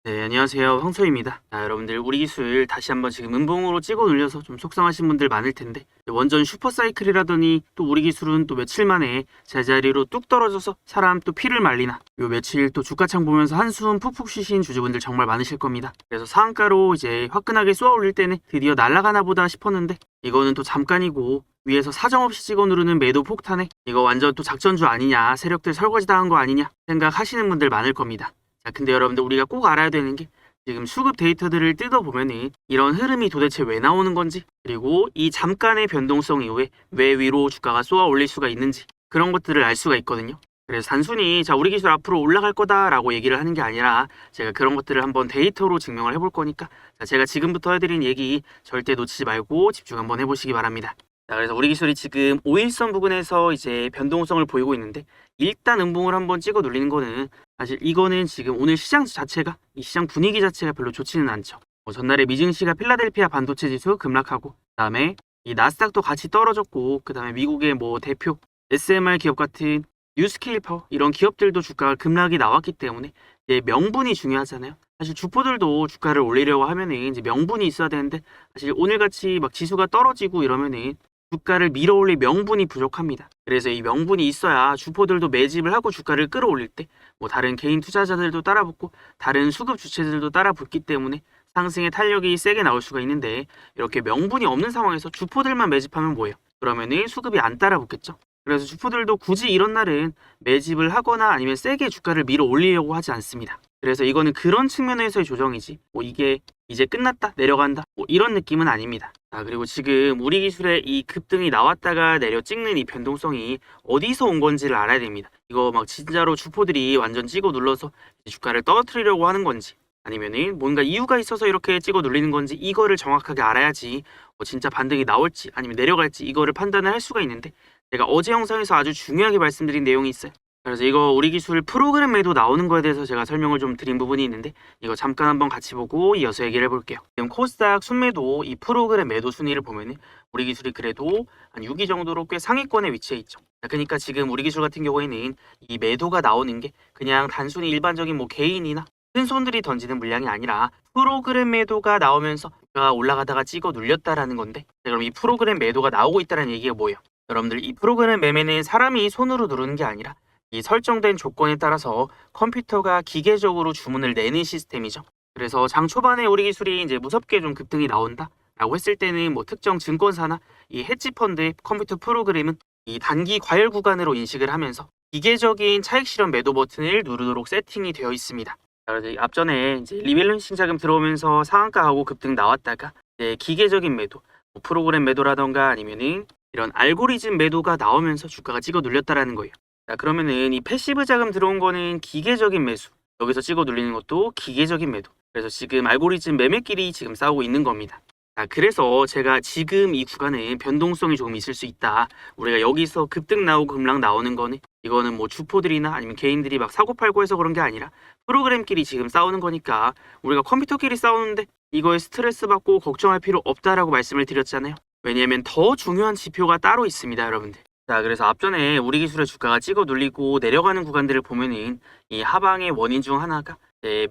네, 안녕하세요. 황소입니다. 여러분들 우리 기술 다시 한번 지금 음봉으로 찍어 눌려서 좀 속상하신 분들 많을 텐데 원전 슈퍼사이클이라더니 또 우리 기술은 또 며칠 만에 제자리로 뚝 떨어져서 사람 또 피를 말리나 요 며칠 또 주가창 보면서 한숨 푹푹 쉬신 주주분들 정말 많으실 겁니다. 그래서 상한가로 이제 화끈하게 쏘아 올릴 때는 드디어 날아가나 보다 싶었는데 이거는 또 잠깐이고 위에서 사정없이 찍어 누르는 매도 폭탄에 이거 완전 또 작전주 아니냐, 세력들 설거지 당한 거 아니냐 생각하시는 분들 많을 겁니다. 자, 근데 여러분들 우리가 꼭 알아야 되는 게 지금 수급 데이터들을 뜯어보면은 이런 흐름이 도대체 왜 나오는 건지, 그리고 이 잠깐의 변동성 이후에 왜 위로 주가가 쏘아 올릴 수가 있는지 그런 것들을 알 수가 있거든요. 그래서 단순히 자 우리 기술 앞으로 올라갈 거다라고 얘기를 하는 게 아니라 제가 그런 것들을 한번 데이터로 증명을 해볼 거니까 자, 제가 지금부터 해드린 얘기 절대 놓치지 말고 집중 한번 해보시기 바랍니다. 자, 그래서 우리 기술이 지금 5일선 부근에서 이제 변동성을 보이고 있는데 일단 음봉을 한번 찍어 눌리는 거는 사실 이거는 지금 오늘 시장 자체가 이 시장 분위기 자체가 별로 좋지는 않죠. 전날에 미증시가 필라델피아 반도체 지수 급락하고 그다음에 이 나스닥도 같이 떨어졌고 그다음에 미국의 뭐 대표 SMR 기업 같은 뉴스케일 파워 이런 기업들도 주가가 급락이 나왔기 때문에 이제 명분이 중요하잖아요. 사실 주포들도 주가를 올리려고 하면은 이제 명분이 있어야 되는데 사실 오늘같이 막 지수가 떨어지고 이러면은 주가를 밀어올릴 명분이 부족합니다. 그래서 이 명분이 있어야 주포들도 매집을 하고 주가를 끌어올릴 때 뭐 다른 개인 투자자들도 따라붙고 다른 수급 주체들도 따라붙기 때문에 상승의 탄력이 세게 나올 수가 있는데 이렇게 명분이 없는 상황에서 주포들만 매집하면 뭐예요? 그러면은 수급이 안 따라붙겠죠. 그래서 주포들도 굳이 이런 날은 매집을 하거나 아니면 세게 주가를 밀어 올리려고 하지 않습니다. 그래서 이거는 그런 측면에서의 조정이지 뭐 이게 이제 끝났다 내려간다 뭐 이런 느낌은 아닙니다. 그리고 지금 우리 기술의 이 급등이 나왔다가 내려 찍는 이 변동성이 어디서 온 건지를 알아야 됩니다. 이거 막 진짜로 주포들이 완전 찍어 눌러서 주가를 떨어뜨리려고 하는 건지 아니면은 뭔가 이유가 있어서 이렇게 찍어 눌리는 건지 이거를 정확하게 알아야지 진짜 반등이 나올지 아니면 내려갈지 이거를 판단을 할 수가 있는데 제가 어제 영상에서 아주 중요하게 말씀드린 내용이 있어요. 그래서 이거 우리 기술 프로그램 매도 나오는 거에 대해서 제가 설명을 좀 드린 부분이 있는데 이거 잠깐 한번 같이 보고 이어서 얘기를 해볼게요. 지금 코스닥 순매도 이 프로그램 매도 순위를 보면은 우리 기술이 그래도 한 6위 정도로 꽤 상위권에 위치해 있죠. 그러니까 지금 우리 기술 같은 경우에는 이 매도가 나오는 게 그냥 단순히 일반적인 뭐 개인이나 큰 손들이 던지는 물량이 아니라 프로그램 매도가 나오면서 올라가다가 찍어 눌렸다라는 건데 그럼 이 프로그램 매도가 나오고 있다는 얘기가 뭐예요? 여러분들 이 프로그램 매매는 사람이 손으로 누르는 게 아니라 이 설정된 조건에 따라서 컴퓨터가 기계적으로 주문을 내는 시스템이죠. 그래서 장 초반에 우리 기술이 이제 무섭게 좀 급등이 나온다 라고 했을 때는 뭐 특정 증권사나 이 헤지펀드의 컴퓨터 프로그램은 이 단기 과열 구간으로 인식을 하면서 기계적인 차익 실현 매도 버튼을 누르도록 세팅이 되어 있습니다. 그래서 앞전에 이제 리밸런싱 자금 들어오면서 상한가하고 급등 나왔다가 이제 기계적인 매도, 뭐 프로그램 매도라던가 아니면은 이런 알고리즘 매도가 나오면서 주가가 찍어 눌렸다라는 거예요. 자, 그러면은 이 패시브 자금 들어온 거는 기계적인 매수, 여기서 찍어 눌리는 것도 기계적인 매도. 그래서 지금 알고리즘 매매끼리 지금 싸우고 있는 겁니다. 자, 그래서 제가 지금 이 구간에 변동성이 조금 있을 수 있다. 우리가 여기서 급등 나오고 급락 나오는 거는 이거는 뭐 주포들이나 아니면 개인들이 막 사고 팔고 해서 그런 게 아니라 프로그램끼리 지금 싸우는 거니까 우리가 컴퓨터끼리 싸우는데 이거에 스트레스 받고 걱정할 필요 없다라고 말씀을 드렸잖아요. 왜냐하면 더 중요한 지표가 따로 있습니다, 여러분들. 자, 그래서 앞전에 우리 기술의 주가가 찍어 눌리고 내려가는 구간들을 보면은 이 하방의 원인 중 하나가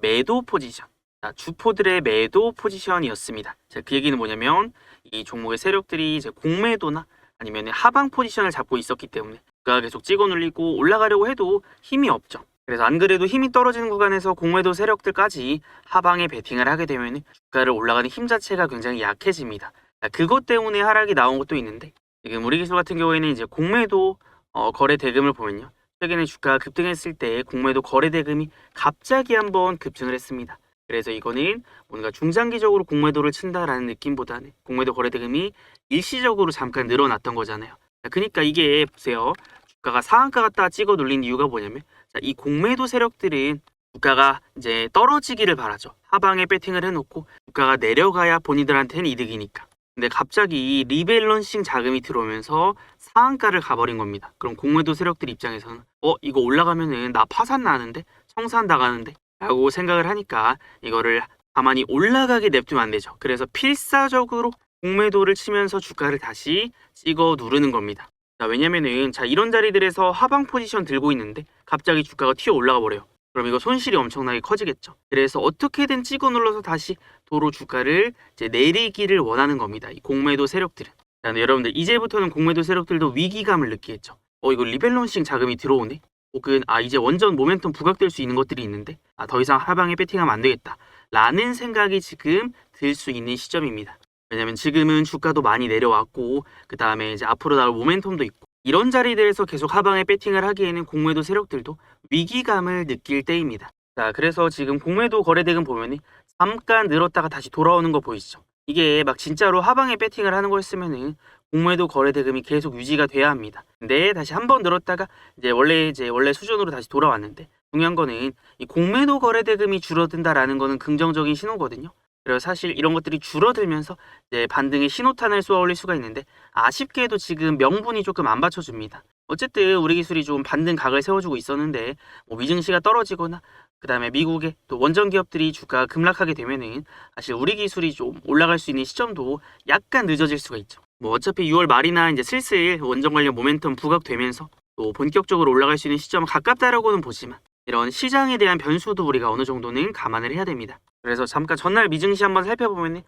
매도 포지션, 자, 주포들의 매도 포지션이었습니다. 자, 그 얘기는 뭐냐면 이 종목의 세력들이 이제 공매도나 아니면 하방 포지션을 잡고 있었기 때문에 주가가 계속 찍어 눌리고 올라가려고 해도 힘이 없죠. 그래서 안 그래도 힘이 떨어지는 구간에서 공매도 세력들까지 하방에 베팅을 하게 되면 주가를 올라가는 힘 자체가 굉장히 약해집니다. 자, 그것 때문에 하락이 나온 것도 있는데 지금 우리 기술 같은 경우에는 이제 공매도 거래 대금을 보면요. 최근에 주가가 급등했을 때 공매도 거래 대금이 갑자기 한번 급증을 했습니다. 그래서 이거는 뭔가 중장기적으로 공매도를 친다라는 느낌보다는 공매도 거래 대금이 일시적으로 잠깐 늘어났던 거잖아요. 자, 그러니까 이게 보세요. 주가가 상한가 갔다가 찍어 눌린 이유가 뭐냐면 자, 이 공매도 세력들은 주가가 이제 떨어지기를 바라죠. 하방에 배팅을 해놓고 주가가 내려가야 본인들한테는 이득이니까. 근데 갑자기 리밸런싱 자금이 들어오면서 상한가를 가버린 겁니다. 그럼 공매도 세력들 입장에서는 이거 올라가면은 나 파산 나는데 청산 나가는데 라고 생각을 하니까 이거를 가만히 올라가게 냅두면 안 되죠. 그래서 필사적으로 공매도를 치면서 주가를 다시 찍어 누르는 겁니다. 자, 왜냐면은 자 이런 자리들에서 하방 포지션 들고 있는데 갑자기 주가가 튀어 올라가 버려요. 그럼 이거 손실이 엄청나게 커지겠죠. 그래서 어떻게든 찍어 눌러서 다시 도로 주가를 이제 내리기를 원하는 겁니다. 이 공매도 세력들은. 자, 여러분들 이제부터는 공매도 세력들도 위기감을 느끼겠죠. 이거 리밸런싱 자금이 들어오네. 혹은 이제 원전 모멘텀 부각될 수 있는 것들이 있는데 더 이상 하방에 배팅하면 안 되겠다 라는 생각이 지금 들 수 있는 시점입니다. 왜냐면 지금은 주가도 많이 내려왔고 그 다음에 이제 앞으로 나올 모멘텀도 있고 이런 자리들에서 계속 하방에 배팅을 하기에는 공매도 세력들도 위기감을 느낄 때입니다. 자, 그래서 지금 공매도 거래대금 보면은 잠깐 늘었다가 다시 돌아오는 거 보이시죠? 이게 막 진짜로 하방에 배팅을 하는 거였으면은 공매도 거래대금이 계속 유지가 돼야 합니다. 근데 다시 한번 늘었다가 이제 원래 수준으로 다시 돌아왔는데 중요한 거는 이 공매도 거래대금이 줄어든다라는 거는 긍정적인 신호거든요. 그래서 사실 이런 것들이 줄어들면서 이제 반등의 신호탄을 쏘아 올릴 수가 있는데 아쉽게도 지금 명분이 조금 안 받쳐줍니다. 어쨌든 우리 기술이 좀 반등 각을 세워주고 있었는데 위증시가 떨어지거나 그 다음에 미국의 또 원전 기업들이 주가가 급락하게 되면은 사실 우리 기술이 좀 올라갈 수 있는 시점도 약간 늦어질 수가 있죠. 어차피 6월 말이나 이제 슬슬 원전 관련 모멘텀 부각되면서 또 본격적으로 올라갈 수 있는 시점은 가깝다라고는 보지만 이런 시장에 대한 변수도 우리가 어느 정도는 감안을 해야 됩니다. 그래서 잠깐 전날 미증시 한번 살펴보면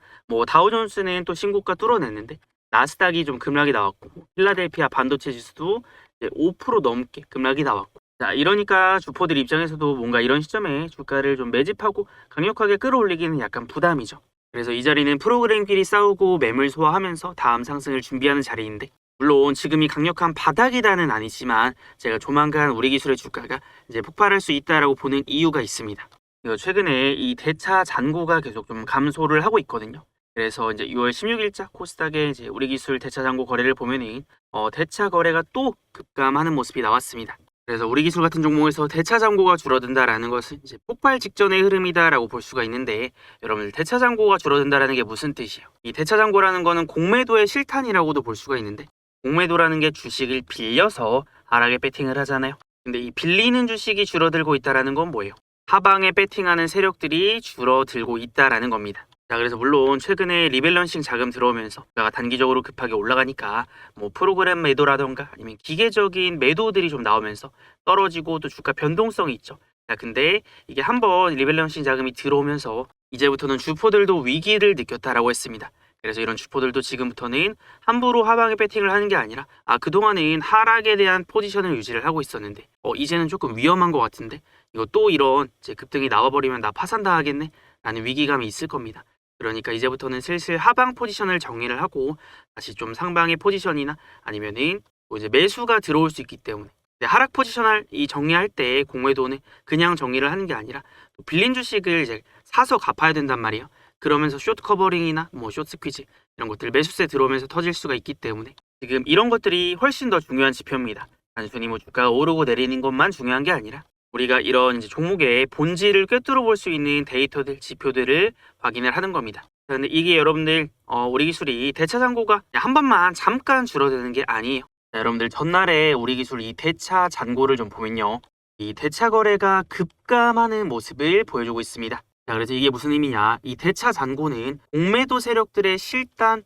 다우존스는 또 신고가 뚫어냈는데 나스닥이 좀 급락이 나왔고 필라델피아 반도체 지수도 이제 5% 넘게 급락이 나왔고 자 이러니까 주포들 입장에서도 뭔가 이런 시점에 주가를 좀 매집하고 강력하게 끌어올리기는 약간 부담이죠. 그래서 이 자리는 프로그램끼리 싸우고 매물 소화하면서 다음 상승을 준비하는 자리인데 물론 지금이 강력한 바닥이다는 아니지만 제가 조만간 우리 기술의 주가가 이제 폭발할 수 있다라고 보는 이유가 있습니다. 최근에 이 대차 잔고가 계속 좀 감소를 하고 있거든요. 그래서 이제 6월 16일자 코스닥의 이제 우리 기술 대차 잔고 거래를 보면은 대차 거래가 또 급감하는 모습이 나왔습니다. 그래서 우리 기술 같은 종목에서 대차 잔고가 줄어든다라는 것은 이제 폭발 직전의 흐름이다라고 볼 수가 있는데 여러분들 대차 잔고가 줄어든다라는 게 무슨 뜻이에요? 이 대차 잔고라는 거는 공매도의 실탄이라고도 볼 수가 있는데 공매도라는 게 주식을 빌려서 하락에 배팅을 하잖아요. 근데 이 빌리는 주식이 줄어들고 있다라는 건 뭐예요? 하방에 배팅하는 세력들이 줄어들고 있다라는 겁니다. 자, 그래서 물론 최근에 리밸런싱 자금 들어오면서 주가가 단기적으로 급하게 올라가니까 프로그램 매도라던가 아니면 기계적인 매도들이 좀 나오면서 떨어지고 또 주가 변동성이 있죠. 자, 근데 이게 한번 리밸런싱 자금이 들어오면서 이제부터는 주포들도 위기를 느꼈다라고 했습니다. 그래서 이런 주포들도 지금부터는 함부로 하방에 배팅을 하는 게 아니라 그동안은 하락에 대한 포지션을 유지를 하고 있었는데 이제는 조금 위험한 것 같은데 이거 또 이런 이제 급등이 나와버리면 나 파산당하겠네 라는 위기감이 있을 겁니다. 그러니까 이제부터는 슬슬 하방 포지션을 정리를 하고 다시 좀 상방의 포지션이나 아니면은 이제 매수가 들어올 수 있기 때문에 하락 포지션을 정리할 때 공매도는 그냥 정리를 하는 게 아니라 빌린 주식을 이제 사서 갚아야 된단 말이에요. 그러면서 숏 커버링이나 숏 스퀴즈 이런 것들 매수세 들어오면서 터질 수가 있기 때문에 지금 이런 것들이 훨씬 더 중요한 지표입니다. 단순히 주가가 오르고 내리는 것만 중요한 게 아니라 우리가 이런 이제 종목의 본질을 꿰뚫어 볼 수 있는 데이터들, 지표들을 확인을 하는 겁니다. 그런데 이게 여러분들 우리 기술이 대차 잔고가 한 번만 잠깐 줄어드는 게 아니에요. 자, 여러분들 전날에 우리 기술 이 대차 잔고를 좀 보면요. 이 대차 거래가 급감하는 모습을 보여주고 있습니다. 자, 그래서 이게 무슨 의미냐? 이 대차 잔고는 공매도 세력들의 실탄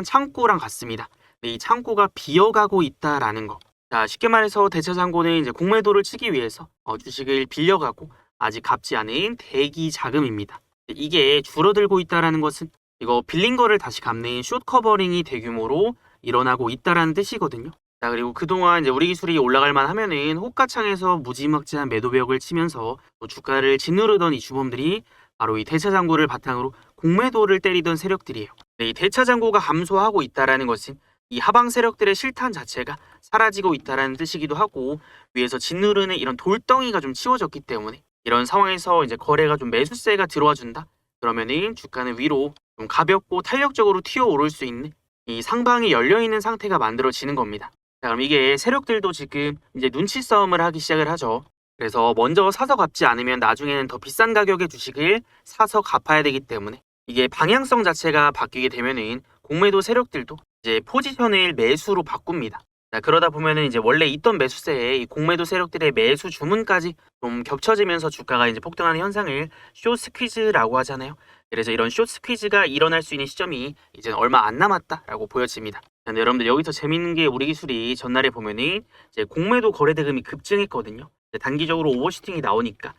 창고랑 같습니다. 이 창고가 비어가고 있다라는 거. 자, 쉽게 말해서 대차 잔고는 이제 공매도를 치기 위해서 주식을 빌려가고 아직 갚지 않은 대기 자금입니다. 이게 줄어들고 있다라는 것은 이거 빌린 거를 다시 갚는 숏 커버링이 대규모로 일어나고 있다라는 뜻이거든요. 자, 그리고 그동안 이제 우리 기술이 올라갈 만 하면은 호가창에서 무지막지한 매도벽을 치면서 주가를 짓누르던 이 주범들이 바로 이 대차 잔고를 바탕으로 공매도를 때리던 세력들이에요. 이 대차 잔고가 감소하고 있다라는 것은 이 하방 세력들의 실탄 자체가 사라지고 있다라는 뜻이기도 하고 위에서 짓누르는 이런 돌덩이가 좀 치워졌기 때문에 이런 상황에서 이제 거래가 좀 매수세가 들어와 준다. 그러면은 주가는 위로 좀 가볍고 탄력적으로 튀어오를 수 있는 이 상방이 열려 있는 상태가 만들어지는 겁니다. 자, 그럼 이게 세력들도 지금 이제 눈치 싸움을 하기 시작을 하죠. 그래서 먼저 사서 갚지 않으면 나중에는 더 비싼 가격의 주식을 사서 갚아야 되기 때문에 이게 방향성 자체가 바뀌게 되면은 공매도 세력들도 이제 포지션을 매수로 바꿉니다. 자, 그러다 보면은 이제 원래 있던 매수세에 이 공매도 세력들의 매수 주문까지 좀 겹쳐지면서 주가가 이제 폭등하는 현상을 숏 스퀴즈라고 하잖아요. 그래서 이런 숏 스퀴즈가 일어날 수 있는 시점이 이제 얼마 안 남았다라고 보여집니다. 근데 여러분들 여기서 재밌는 게 우리 기술이 전날에 보면은 이제 공매도 거래대금이 급증했거든요. 단기적으로 오버슈팅이 나오니까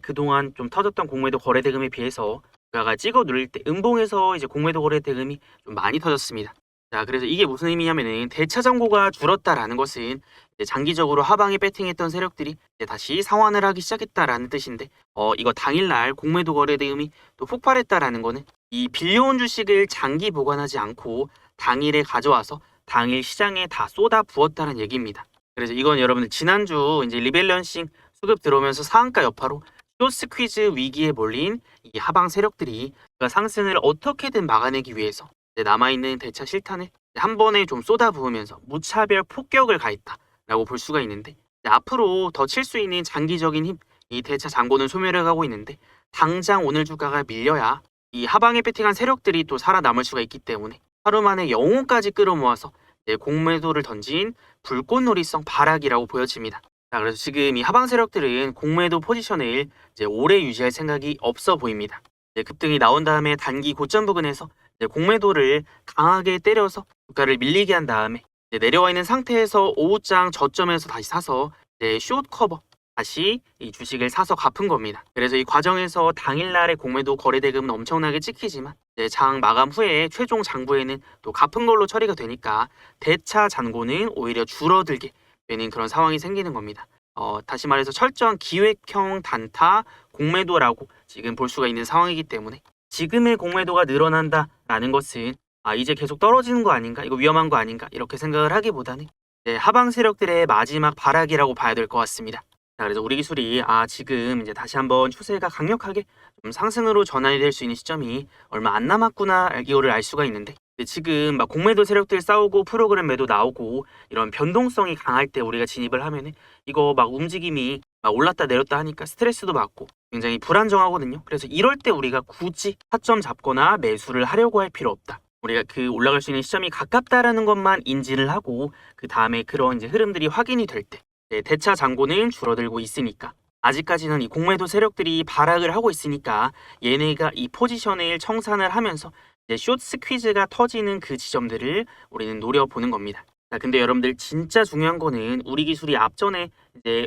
그동안 좀 터졌던 공매도 거래 대금에 비해서 주가가 찍어 누릴 때 음봉에서 이제 공매도 거래 대금이 좀 많이 터졌습니다. 자, 그래서 이게 무슨 의미냐면은 대차 잔고가 줄었다라는 것은 이제 장기적으로 하방에 배팅했던 세력들이 이제 다시 상환을 하기 시작했다라는 뜻인데, 이거 당일날 공매도 거래 대금이 또 폭발했다라는 거는 이 빌려온 주식을 장기 보관하지 않고 당일에 가져와서 당일 시장에 다 쏟아 부었다는 얘기입니다. 그래서 이건 여러분들 지난주 이제 리밸런싱 수급 들어오면서 상한가 여파로 숏 스퀴즈 위기에 몰린 이 하방 세력들이 상승을 어떻게든 막아내기 위해서 남아있는 대차 실탄을 한 번에 좀 쏟아 부으면서 무차별 폭격을 가했다라고 볼 수가 있는데, 앞으로 더 칠 수 있는 장기적인 힘, 이 대차 잔고는 소멸해 가고 있는데 당장 오늘 주가가 밀려야 이 하방에 배팅한 세력들이 또 살아남을 수가 있기 때문에 하루 만에 영혼까지 끌어모아서 공매도를 던진 불꽃놀이성 발악이라고 보여집니다. 자, 그래서 지금 이 하방 세력들은 공매도 포지션을 오래 유지할 생각이 없어 보입니다. 급등이 나온 다음에 단기 고점 부근에서 공매도를 강하게 때려서 주가를 밀리게 한 다음에 내려와 있는 상태에서 오후장 저점에서 다시 사서 숏 커버 다시 이 주식을 사서 갚은 겁니다. 그래서 이 과정에서 당일날의 공매도 거래 대금은 엄청나게 찍히지만 장 마감 후에 최종 장부에는 또 갚은 걸로 처리가 되니까 대차 잔고는 오히려 줄어들게 되는 그런 상황이 생기는 겁니다. 다시 말해서 철저한 기획형 단타 공매도라고 지금 볼 수가 있는 상황이기 때문에 지금의 공매도가 늘어난다라는 것은 이제 계속 떨어지는 거 아닌가, 이거 위험한 거 아닌가 이렇게 생각을 하기보다는 하방 세력들의 마지막 발악이라고 봐야 될 것 같습니다. 자, 그래서 우리 기술이 지금 이제 다시 한번 추세가 강력하게 좀 상승으로 전환이 될 수 있는 시점이 얼마 안 남았구나 이거를 알 수가 있는데, 지금 막 공매도 세력들 싸우고 프로그램 매도 나오고 이런 변동성이 강할 때 우리가 진입을 하면은 이거 막 움직임이 막 올랐다 내렸다 하니까 스트레스도 받고 굉장히 불안정하거든요. 그래서 이럴 때 우리가 굳이 타점 잡거나 매수를 하려고 할 필요 없다. 우리가 그 올라갈 수 있는 시점이 가깝다라는 것만 인지를 하고 그 다음에 그런 이제 흐름들이 확인이 될 때 대차 잔고는 줄어들고 있으니까, 아직까지는 이 공매도 세력들이 발악을 하고 있으니까 얘네가 이 포지션을 청산을 하면서 숏 스퀴즈가 터지는 그 지점들을 우리는 노려보는 겁니다. 자, 근데 여러분들 진짜 중요한 거는 우리 기술이 앞전에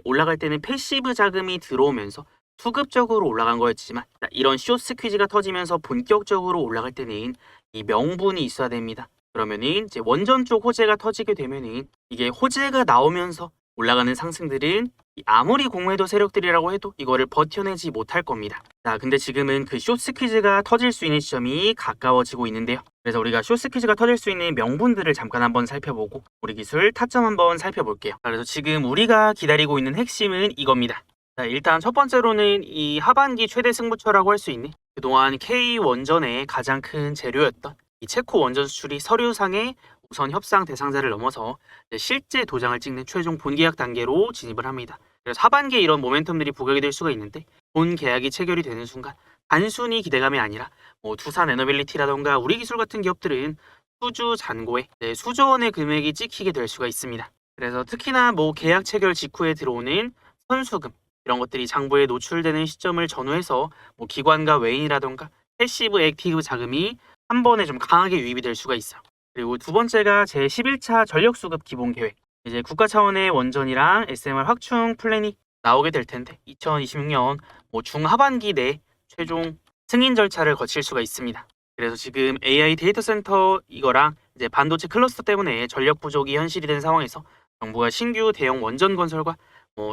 올라갈 때는 패시브 자금이 들어오면서 수급적으로 올라간 거였지만, 이런 숏 스퀴즈가 터지면서 본격적으로 올라갈 때는 이 명분이 있어야 됩니다. 그러면은 원전 쪽 호재가 터지게 되면은 이게 호재가 나오면서 올라가는 상승들은 아무리 공매도 세력들이라고 해도 이거를 버텨내지 못할 겁니다. 자, 근데 지금은 그 숏 스퀴즈가 터질 수 있는 시점이 가까워지고 있는데요. 그래서 우리가 숏 스퀴즈가 터질 수 있는 명분들을 잠깐 한번 살펴보고 우리 기술 타점 한번 살펴볼게요. 자, 그래서 지금 우리가 기다리고 있는 핵심은 이겁니다. 자, 일단 첫 번째로는 이 하반기 최대 승부처라고 할 수 있는 그동안 K 원전의 가장 큰 재료였던 이 체코 원전 수출이 서류상의 우선 협상 대상자를 넘어서 실제 도장을 찍는 최종 본계약 단계로 진입을 합니다. 그래서 하반기에 이런 모멘텀들이 부각이 될 수가 있는데, 본 계약이 체결이 되는 순간 단순히 기대감이 아니라 두산 에너빌리티라던가 우리 기술 같은 기업들은 수주 잔고에 수조 원의 금액이 찍히게 될 수가 있습니다. 그래서 특히나 계약 체결 직후에 들어오는 선수금 이런 것들이 장부에 노출되는 시점을 전후해서 기관과 외인이라던가 패시브 액티브 자금이 한 번에 좀 강하게 유입이 될 수가 있어요. 그리고 두 번째가 제11차 전력수급 기본 계획. 이제 국가 차원의 원전이랑 SMR 확충 플랜이 나오게 될 텐데 2026년 중하반기 내 최종 승인 절차를 거칠 수가 있습니다. 그래서 지금 AI 데이터 센터 이거랑 이제 반도체 클러스터 때문에 전력 부족이 현실이 된 상황에서 정부가 신규 대형 원전 건설과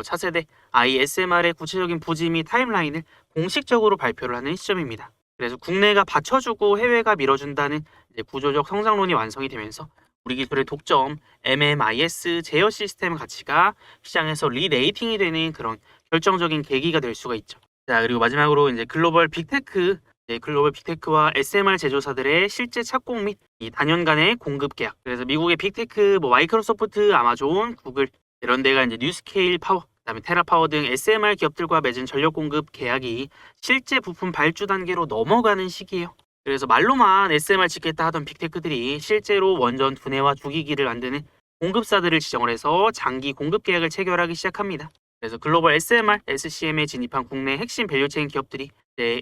차세대 ISMR의 구체적인 부지 및 타임라인을 공식적으로 발표를 하는 시점입니다. 그래서 국내가 받쳐주고 해외가 밀어준다는 구조적 성장론이 완성이 되면서 우리 기술의 독점 MMIS 제어 시스템 가치가 시장에서 리레이팅이 되는 그런 결정적인 계기가 될 수가 있죠. 자, 그리고 마지막으로 글로벌 빅테크와 SMR 제조사들의 실제 착공 및 이 단연간의 공급 계약. 그래서 미국의 빅테크, 마이크로소프트, 아마존, 구글 이런 데가 뉴스케일 파워, 그다음에 테라파워 등 SMR 기업들과 맺은 전력 공급 계약이 실제 부품 발주 단계로 넘어가는 시기예요. 그래서 말로만 SMR 짓겠다 하던 빅테크들이 실제로 원전 두뇌와 주기기를 만드는 공급사들을 지정을 해서 장기 공급 계약을 체결하기 시작합니다. 그래서 글로벌 SMR, SCM에 진입한 국내 핵심 밸류체인 기업들이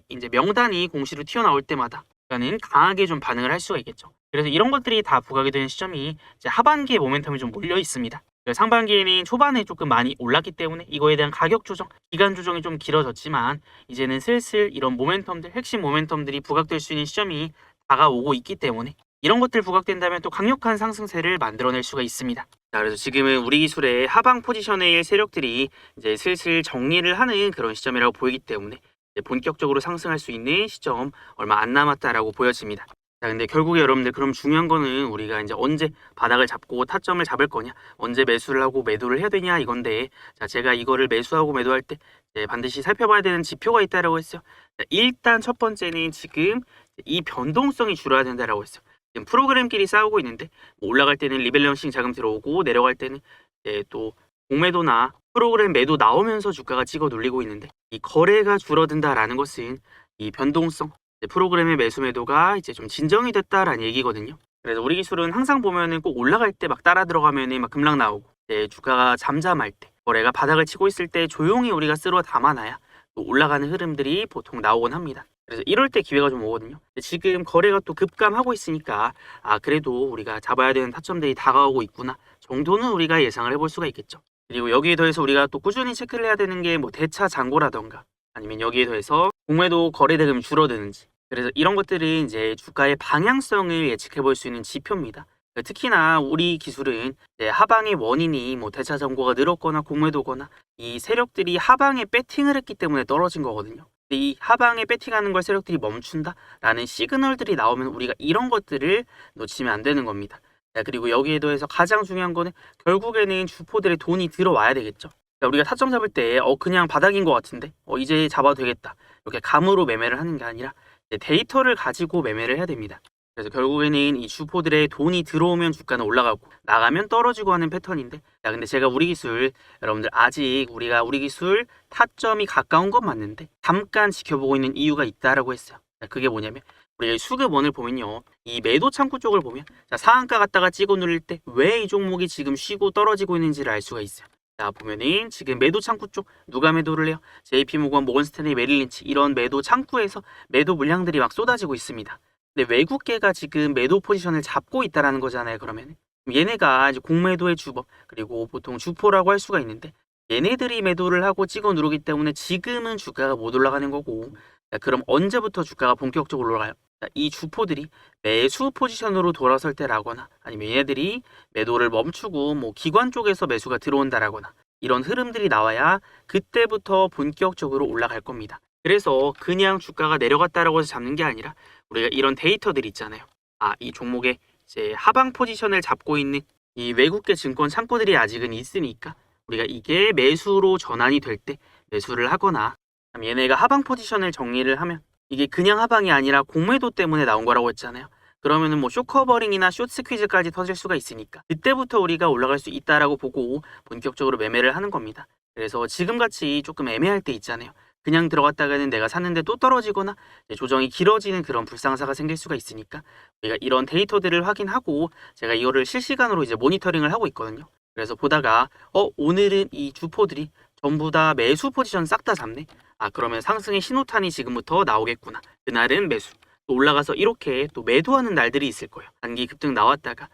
이제 명단이 공시로 튀어나올 때마다 는 강하게 좀 반응을 할 수가 있겠죠. 그래서 이런 것들이 다 부각이 되는 시점이 이제 하반기에 모멘텀이 좀 몰려 있습니다. 상반기에는 초반에 조금 많이 올랐기 때문에 이거에 대한 가격 조정, 기간 조정이 좀 길어졌지만 이제는 슬슬 이런 모멘텀들, 핵심 모멘텀들이 부각될 수 있는 시점이 다가오고 있기 때문에 이런 것들 부각된다면 또 강력한 상승세를 만들어낼 수가 있습니다. 자, 그래서 지금은 우리 기술의 하방 포지션의 세력들이 이제 슬슬 정리를 하는 그런 시점이라고 보이기 때문에 이제 본격적으로 상승할 수 있는 시점 얼마 안 남았다라고 보여집니다. 자, 근데 결국에 여러분들 그럼 중요한 거는 우리가 이제 언제 바닥을 잡고 타점을 잡을 거냐, 언제 매수를 하고 매도를 해야 되냐 이건데, 자, 제가 이거를 매수하고 매도할 때 이제 반드시 살펴봐야 되는 지표가 있다라고 했어요. 자, 일단 첫 번째는 지금 이 변동성이 줄어야 된다라고 했어요. 지금 프로그램끼리 싸우고 있는데 뭐 올라갈 때는 리밸런싱 자금 들어오고 내려갈 때는 이제 또 공매도나 프로그램 매도 나오면서 주가가 찍어 눌리고 있는데, 이 거래가 줄어든다라는 것은 이 변동성, 프로그램의 매수 매도가 이제 좀 진정이 됐다라는 얘기거든요. 그래서 우리 기술은 항상 보면은 꼭 올라갈 때 막 따라 들어가면은 막 급락 나오고, 이제 주가가 잠잠할 때, 거래가 바닥을 치고 있을 때 조용히 우리가 쓸어 담아놔야 또 올라가는 흐름들이 보통 나오곤 합니다. 그래서 이럴 때 기회가 좀 오거든요. 근데 지금 거래가 또 급감하고 있으니까 그래도 우리가 잡아야 되는 타점들이 다가오고 있구나 정도는 우리가 예상을 해볼 수가 있겠죠. 그리고 여기에 더해서 우리가 또 꾸준히 체크를 해야 되는 게 뭐 대차 잔고라던가, 아니면 여기에 더해서 공매도 거래 대금이 줄어드는지, 그래서 이런 것들은 이제 주가의 방향성을 예측해 볼 수 있는 지표입니다. 특히나 우리 기술은 이제 하방의 원인이 뭐 대차 잔고가 늘었거나 공매도거나 이 세력들이 하방에 배팅을 했기 때문에 떨어진 거거든요. 근데 이 하방에 배팅하는 걸 세력들이 멈춘다라는 시그널들이 나오면 우리가 이런 것들을 놓치면 안 되는 겁니다. 그리고 여기에 더해서 가장 중요한 거는 결국에는 주포들의 돈이 들어와야 되겠죠. 우리가 타점 잡을 때 그냥 바닥인 것 같은데 이제 잡아도 되겠다, 이렇게 감으로 매매를 하는 게 아니라 데이터를 가지고 매매를 해야 됩니다. 그래서 결국에는 이 주포들의 돈이 들어오면 주가는 올라가고 나가면 떨어지고 하는 패턴인데, 근데 제가 우리 기술, 여러분들 아직 우리 기술 타점이 가까운 건 맞는데 잠깐 지켜보고 있는 이유가 있다라고 했어요. 그게 뭐냐면 우리가 수급원을 보면요, 이 매도 창구 쪽을 보면 상한가 갔다가 찍어 누릴 때 왜 이 종목이 지금 쉬고 떨어지고 있는지를 알 수가 있어요. 자, 보면은 지금 매도 창구 쪽 누가 매도를 해요? JP모건, 모건스탠리, 메릴린치, 이런 매도 창구에서 매도 물량들이 막 쏟아지고 있습니다. 근데 외국계가 지금 매도 포지션을 잡고 있다라는 거잖아요. 그러면 얘네가 이제 공매도의 주범, 그리고 보통 주포라고 할 수가 있는데, 얘네들이 매도를 하고 찍어 누르기 때문에 지금은 주가가 못 올라가는 거고, 자, 그럼 언제부터 주가가 본격적으로 올라가요? 자, 이 주포들이 매수 포지션으로 돌아설 때라거나, 아니면 얘네들이 매도를 멈추고 뭐 기관 쪽에서 매수가 들어온다라거나, 이런 흐름들이 나와야 그때부터 본격적으로 올라갈 겁니다. 그래서 그냥 주가가 내려갔다라고 해서 잡는 게 아니라 우리가 이런 데이터들 있잖아요. 이 종목의 이제 하방 포지션을 잡고 있는 이 외국계 증권 창구들이 아직은 있으니까 우리가 이게 매수로 전환이 될 때 매수를 하거나, 얘네가 하방 포지션을 정리를 하면 이게 그냥 하방이 아니라 공매도 때문에 나온 거라고 했잖아요. 그러면은 뭐 숏커버링이나 숏스퀴즈까지 터질 수가 있으니까 그때부터 우리가 올라갈 수 있다라고 보고 본격적으로 매매를 하는 겁니다. 그래서 지금같이 조금 애매할 때 있잖아요. 그냥 들어갔다가는 내가 샀는데 또 떨어지거나 조정이 길어지는 그런 불상사가 생길 수가 있으니까 우리가 이런 데이터들을 확인하고, 제가 이거를 실시간으로 이제 모니터링을 하고 있거든요. 그래서 보다가 오늘은 이 주포들이 전부 다 매수 포지션 싹 다 잡네. 그러면 상승의 신호탄이 지금부터 나오겠구나. 그날은 매수. 또 올라가서 이렇게 또 매도하는 날들이 있을 거예요. 단기 급등 나왔다가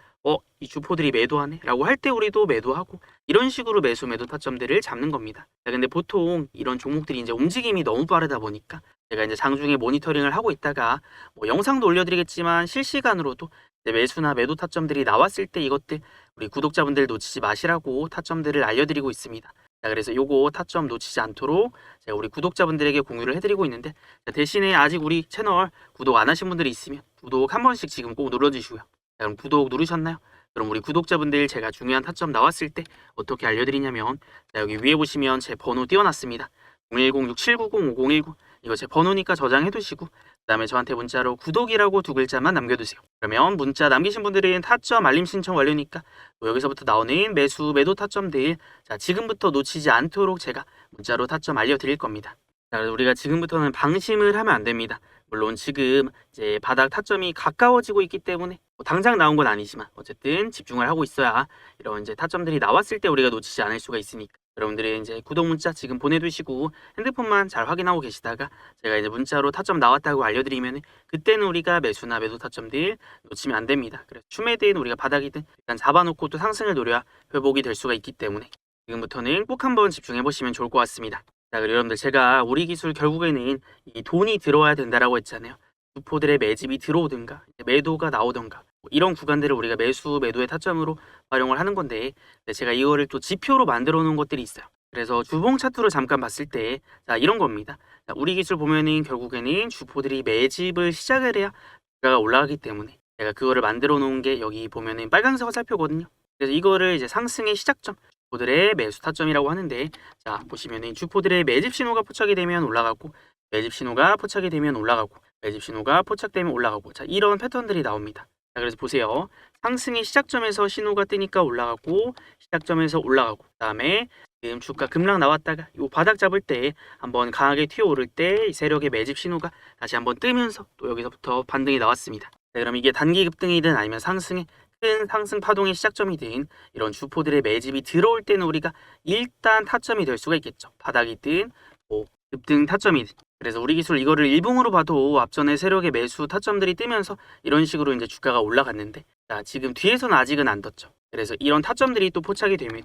이 주포들이 매도하네 라고 할 때 우리도 매도하고, 이런 식으로 매수 매도 타점들을 잡는 겁니다. 근데 보통 이런 종목들이 이제 움직임이 너무 빠르다 보니까 제가 이제 장중에 모니터링을 하고 있다가 뭐 영상도 올려드리겠지만 실시간으로도 매수나 매도 타점들이 나왔을 때 이것들 우리 구독자분들 놓치지 마시라고 타점들을 알려드리고 있습니다. 그래서 요거 타점 놓치지 않도록 제가 우리 구독자분들에게 공유를 해드리고 있는데, 대신에 아직 우리 채널 구독 안 하신 분들이 있으면 구독 한 번씩 지금 꼭 눌러주시고요. 그럼 구독 누르셨나요? 그럼 우리 구독자분들 제가 중요한 타점 나왔을 때 어떻게 알려드리냐면, 여기 위에 보시면 제 번호 띄워놨습니다. 010-6790-5019, 이거 제 번호니까 저장해 두시고 그 다음에 저한테 문자로 구독이라고 두 글자만 남겨두세요. 그러면 문자 남기신 분들은 타점 알림 신청 완료니까 여기서부터 나오는 매수 매도 타점들 지금부터 놓치지 않도록 제가 문자로 타점 알려드릴 겁니다. 그래서 우리가 지금부터는 방심을 하면 안 됩니다. 물론 지금 이제 바닥 타점이 가까워지고 있기 때문에 당장 나온 건 아니지만 어쨌든 집중을 하고 있어야 이런 이제 타점들이 나왔을 때 우리가 놓치지 않을 수가 있으니까 여러분들이 이제 구독 문자 지금 보내두시고 핸드폰만 잘 확인하고 계시다가 제가 이제 문자로 타점 나왔다고 알려드리면 그때는 우리가 매수나 매도 타점들 놓치면 안 됩니다. 그래서 추매든 우리가 바닥이든 일단 잡아놓고 또 상승을 노려야 회복이 될 수가 있기 때문에 지금부터는 꼭 한번 집중해 보시면 좋을 것 같습니다. 자, 그리고 여러분들 제가 우리 기술 결국에는 이 돈이 들어와야 된다라고 했잖아요. 주포들의 매집이 들어오든가 매도가 나오든가 이런 구간들을 우리가 매수 매도의 타점으로 활용을 하는 건데 제가 이거를 또 지표로 만들어 놓은 것들이 있어요. 그래서 주봉 차트로 잠깐 봤을 때 자, 이런 겁니다. 자, 우리 기술 보면은 결국에는 주포들이 매집을 시작을 해야 주가가 올라가기 때문에 제가 그거를 만들어 놓은 게 여기 보면은 빨간색 화살표거든요. 그래서 이거를 이제 상승의 시작점 주포들의 매수 타점이라고 하는데 자, 보시면은 주포들의 매집 신호가 포착이 되면 올라가고 매집 신호가 포착이 되면 올라가고 매집 신호가 포착되면 올라가고 자, 이런 패턴들이 나옵니다. 자, 그래서 보세요. 상승의 시작점에서 신호가 뜨니까 올라가고 시작점에서 올라가고 그 다음에 지금 주가 급락 나왔다가 이 바닥 잡을 때 한번 강하게 튀어오를 때 이 세력의 매집 신호가 다시 한번 뜨면서 또 여기서부터 반등이 나왔습니다. 자, 그럼 이게 단기 급등이든 아니면 상승의 큰 상승 파동의 시작점이든 이런 주포들의 매집이 들어올 때는 우리가 일단 타점이 될 수가 있겠죠. 바닥이든 뭐 급등 타점이든. 그래서 우리 기술 이거를 일봉으로 봐도 앞전에 세력의 매수 타점들이 뜨면서 이런 식으로 이제 주가가 올라갔는데 자, 지금 뒤에서는 아직은 안 떴죠. 그래서 이런 타점들이 또 포착이 되면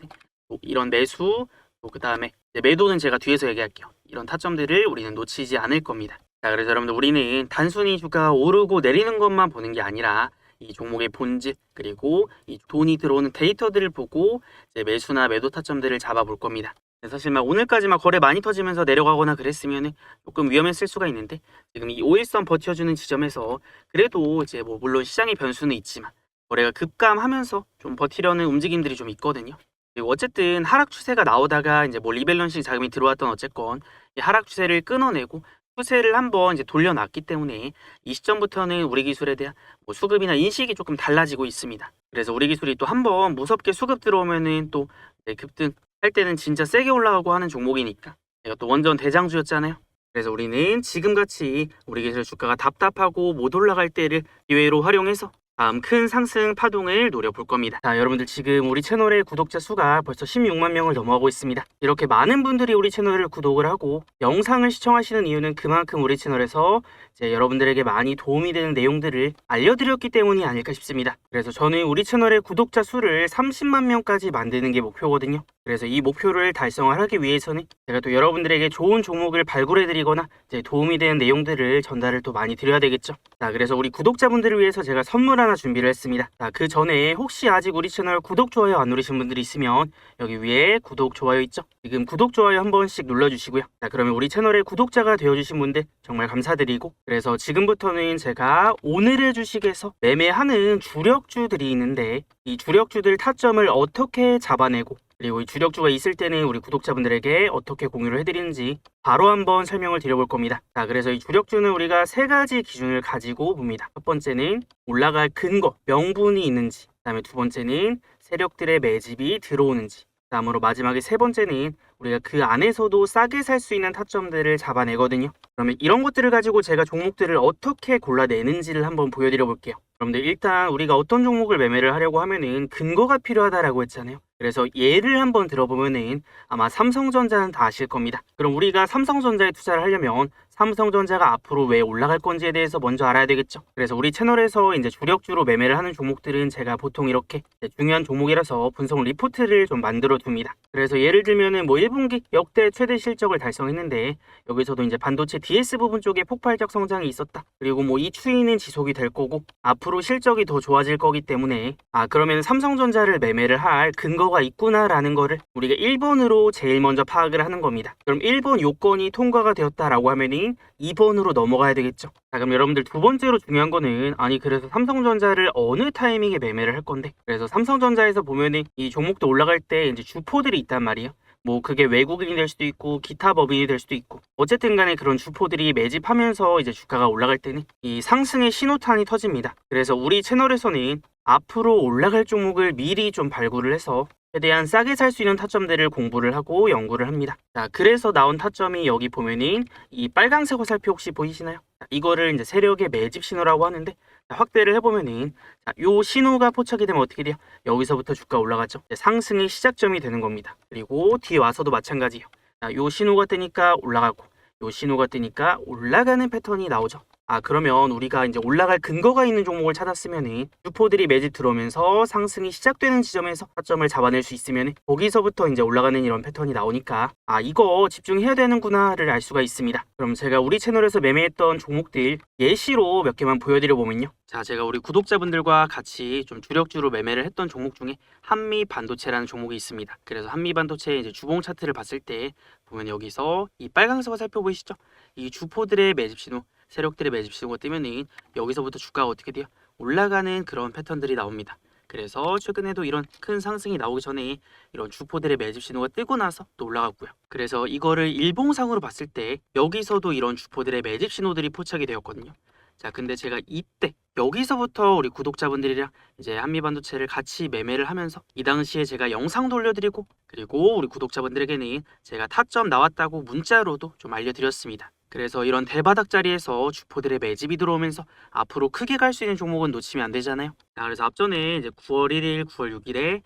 또 이런 매수 또 그 다음에 매도는 제가 뒤에서 얘기할게요. 이런 타점들을 우리는 놓치지 않을 겁니다. 자, 그래서 여러분들 우리는 단순히 주가가 오르고 내리는 것만 보는 게 아니라 이 종목의 본질 그리고 이 돈이 들어오는 데이터들을 보고 이제 매수나 매도 타점들을 잡아볼 겁니다. 사실 막 오늘까지 막 거래 많이 터지면서 내려가거나 그랬으면 조금 위험했을 수가 있는데 지금 이 5일선 버텨주는 지점에서 그래도 이제 뭐 물론 시장의 변수는 있지만 거래가 급감하면서 좀 버티려는 움직임들이 좀 있거든요. 그리고 어쨌든 하락 추세가 나오다가 이제 뭐 리밸런싱 자금이 들어왔던 어쨌건 이 하락 추세를 끊어내고 추세를 한번 이제 돌려놨기 때문에 이 시점부터는 우리 기술에 대한 뭐 수급이나 인식이 조금 달라지고 있습니다. 그래서 우리 기술이 또 한번 무섭게 수급 들어오면은 또 급등 할 때는 진짜 세게 올라가고 하는 종목이니까 제가 또 원전 대장주였잖아요. 그래서 우리는 지금같이 우리 기술 주가가 답답하고 못 올라갈 때를 기회로 활용해서 다음 큰 상승 파동을 노려볼 겁니다. 자, 여러분들 지금 우리 채널의 구독자 수가 벌써 16만 명을 넘어가고 있습니다. 이렇게 많은 분들이 우리 채널을 구독을 하고 영상을 시청하시는 이유는 그만큼 우리 채널에서 이제 여러분들에게 많이 도움이 되는 내용들을 알려드렸기 때문이 아닐까 싶습니다. 그래서 저는 우리 채널의 구독자 수를 30만 명까지 만드는 게 목표거든요. 그래서 이 목표를 달성을 하기 위해서는 제가 또 여러분들에게 좋은 종목을 발굴해드리거나 이제 도움이 되는 내용들을 전달을 또 많이 드려야 되겠죠. 자, 그래서 우리 구독자분들을 위해서 제가 선물 하나 준비를 했습니다. 자, 그 전에 혹시 아직 우리 채널 구독, 좋아요 안 누르신 분들이 있으면 여기 위에 구독, 좋아요 있죠? 지금 구독, 좋아요 한 번씩 눌러주시고요. 자, 그러면 우리 채널의 구독자가 되어주신 분들 정말 감사드리고 그래서 지금부터는 제가 오늘의 주식에서 매매하는 주력주들이 있는데 이 주력주들 타점을 어떻게 잡아내고 그리고 이 주력주가 있을 때는 우리 구독자분들에게 어떻게 공유를 해드리는지 바로 한번 설명을 드려볼 겁니다. 자, 그래서 이 주력주는 우리가 세 가지 기준을 가지고 봅니다. 첫 번째는 올라갈 근거, 명분이 있는지, 그 다음에 두 번째는 세력들의 매집이 들어오는지, 다음으로 마지막에 세 번째는 우리가 그 안에서도 싸게 살 수 있는 타점들을 잡아내거든요. 그러면 이런 것들을 가지고 제가 종목들을 어떻게 골라내는지를 한번 보여드려 볼게요. 여러분들 일단 우리가 어떤 종목을 매매를 하려고 하면은 근거가 필요하다라고 했잖아요. 그래서 예를 한번 들어보면은 아마 삼성전자는 다 아실 겁니다. 그럼 우리가 삼성전자에 투자를 하려면 삼성전자가 앞으로 왜 올라갈 건지에 대해서 먼저 알아야 되겠죠. 그래서 우리 채널에서 이제 주력주로 매매를 하는 종목들은 제가 보통 이렇게 중요한 종목이라서 분석 리포트를 좀 만들어 둡니다. 그래서 예를 들면은 뭐 1분기 역대 최대 실적을 달성했는데 여기서도 이제 반도체 DS 부분 쪽에 폭발적 성장이 있었다. 그리고 뭐 이 추이는 지속이 될 거고 앞으로 실적이 더 좋아질 거기 때문에 그러면 삼성전자를 매매를 할 근거가 있구나라는 거를 우리가 1번으로 제일 먼저 파악을 하는 겁니다. 그럼 1번 요건이 통과가 되었다라고 하면은 2번으로 넘어가야 되겠죠. 자, 그럼 여러분들 두 번째로 중요한 거는 그래서 삼성전자를 어느 타이밍에 매매를 할 건데 그래서 삼성전자에서 보면은 이 종목도 올라갈 때 이제 주포들이 있단 말이에요. 뭐 그게 외국인이 될 수도 있고 기타 법인이 될 수도 있고 어쨌든 간에 그런 주포들이 매집하면서 이제 주가가 올라갈 때는 이 상승의 신호탄이 터집니다. 그래서 우리 채널에서는 앞으로 올라갈 종목을 미리 좀 발굴을 해서 최대한 싸게 살 수 있는 타점들을 공부를 하고 연구를 합니다. 자, 그래서 나온 타점이 여기 보면은 이 빨강색 화살표 혹시 보이시나요? 자, 이거를 이제 세력의 매집 신호라고 하는데, 자, 확대를 해보면은 자, 요 신호가 포착이 되면 어떻게 돼요? 여기서부터 주가 올라가죠. 이제 상승의 시작점이 되는 겁니다. 그리고 뒤에 와서도 마찬가지예요. 자, 요 신호가 뜨니까 올라가고, 요 신호가 뜨니까 올라가는 패턴이 나오죠. 그러면 우리가 이제 올라갈 근거가 있는 종목을 찾았으면은 주포들이 매집 들어오면서 상승이 시작되는 지점에서 타점을 잡아낼 수 있으면 거기서부터 이제 올라가는 이런 패턴이 나오니까 이거 집중해야 되는구나를 알 수가 있습니다. 그럼 제가 우리 채널에서 매매했던 종목들 예시로 몇 개만 보여드려 보면요. 자, 제가 우리 구독자분들과 같이 좀 주력주로 매매를 했던 종목 중에 한미반도체라는 종목이 있습니다. 그래서 한미반도체의 이제 주봉 차트를 봤을 때 보면 여기서 이 빨간색을 살펴보이시죠? 이 주포들의 매집 신호, 세력들의 매집 신호가 뜨면은 여기서부터 주가가 어떻게 돼요? 올라가는 그런 패턴들이 나옵니다. 그래서 최근에도 이런 큰 상승이 나오기 전에 이런 주포들의 매집 신호가 뜨고 나서 또 올라갔고요. 그래서 이거를 일봉상으로 봤을 때 여기서도 이런 주포들의 매집 신호들이 포착이 되었거든요. 자, 근데 제가 이때 여기서부터 우리 구독자분들이랑 이제 한미반도체를 같이 매매를 하면서 이 당시에 제가 영상도 올려드리고, 그리고 우리 구독자분들에게는 제가 타점 나왔다고 문자로도 좀 알려드렸습니다. 그래서 이런 대바닥 자리에서 주포들의 매집이 들어오면서 앞으로 크게 갈 수 있는 종목은 놓치면 안 되잖아요. 자, 그래서 앞전에 이제 9월 1일, 9월 6일에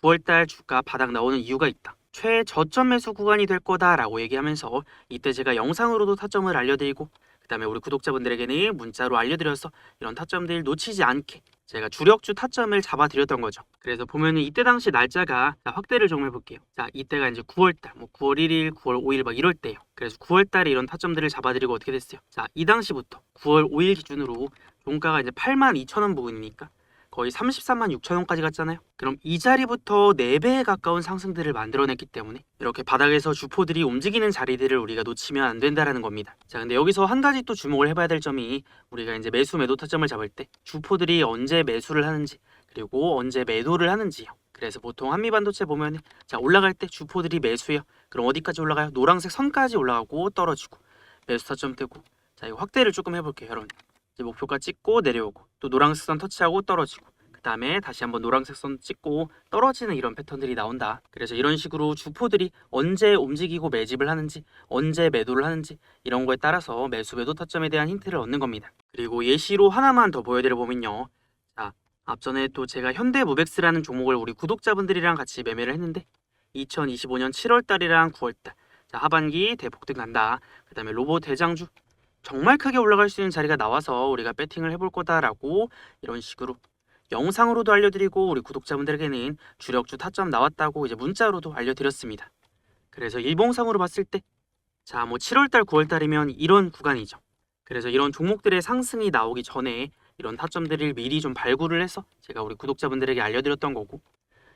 9월달 주가 바닥 나오는 이유가 있다. 최저점 매수 구간이 될 거다라고 얘기하면서 이때 제가 영상으로도 타점을 알려드리고, 그 다음에 우리 구독자분들에게는 문자로 알려드려서 이런 타점들 놓치지 않게 제가 주력주 타점을 잡아드렸던 거죠. 그래서 보면은 이때 당시 날짜가 확대를 좀 해볼게요. 자, 이때가 이제 9월달, 9월 1일, 9월 5일 막 이럴 때요. 그래서 9월달에 이런 타점들을 잡아드리고 어떻게 됐어요? 자, 이 당시부터 9월 5일 기준으로 종가가 이제 82,000원 부근이니까 거의 336,000원까지 갔잖아요. 그럼 이 자리부터 4배에 가까운 상승들을 만들어냈기 때문에 이렇게 바닥에서 주포들이 움직이는 자리들을 우리가 놓치면 안 된다라는 겁니다. 자, 근데 여기서 한 가지 또 주목을 해봐야 될 점이 우리가 이제 매수 매도 타점을 잡을 때 주포들이 언제 매수를 하는지 그리고 언제 매도를 하는지요. 그래서 보통 한미반도체 보면 자, 올라갈 때 주포들이 매수해요. 그럼 어디까지 올라가요? 노란색 선까지 올라가고 떨어지고 매수 타점 뜨고. 자, 이거 확대를 조금 해볼게요, 여러분. 이제 목표가 찍고 내려오고 또 노란색 선 터치하고 떨어지고, 그 다음에 다시 한번 노란색 선 찍고 떨어지는 이런 패턴들이 나온다. 그래서 이런 식으로 주포들이 언제 움직이고 매집을 하는지, 언제 매도를 하는지 이런 거에 따라서 매수 매도 타점에 대한 힌트를 얻는 겁니다. 그리고 예시로 하나만 더 보여드려 보면요. 자, 앞전에 또 제가 현대무벡스라는 종목을 우리 구독자분들이랑 같이 매매를 했는데 2025년 7월 달이랑 9월 달, 자, 하반기 대폭등 간다. 그 다음에 로봇 대장주 정말 크게 올라갈 수 있는 자리가 나와서 우리가 배팅을 해볼 거다라고 이런 식으로 영상으로도 알려드리고 우리 구독자분들에게는 주력주 타점 나왔다고 이제 문자로도 알려드렸습니다. 그래서 일봉상으로 봤을 때 자, 7월달, 9월달이면 이런 구간이죠. 그래서 이런 종목들의 상승이 나오기 전에 이런 타점들을 미리 좀 발굴을 해서 제가 우리 구독자분들에게 알려드렸던 거고,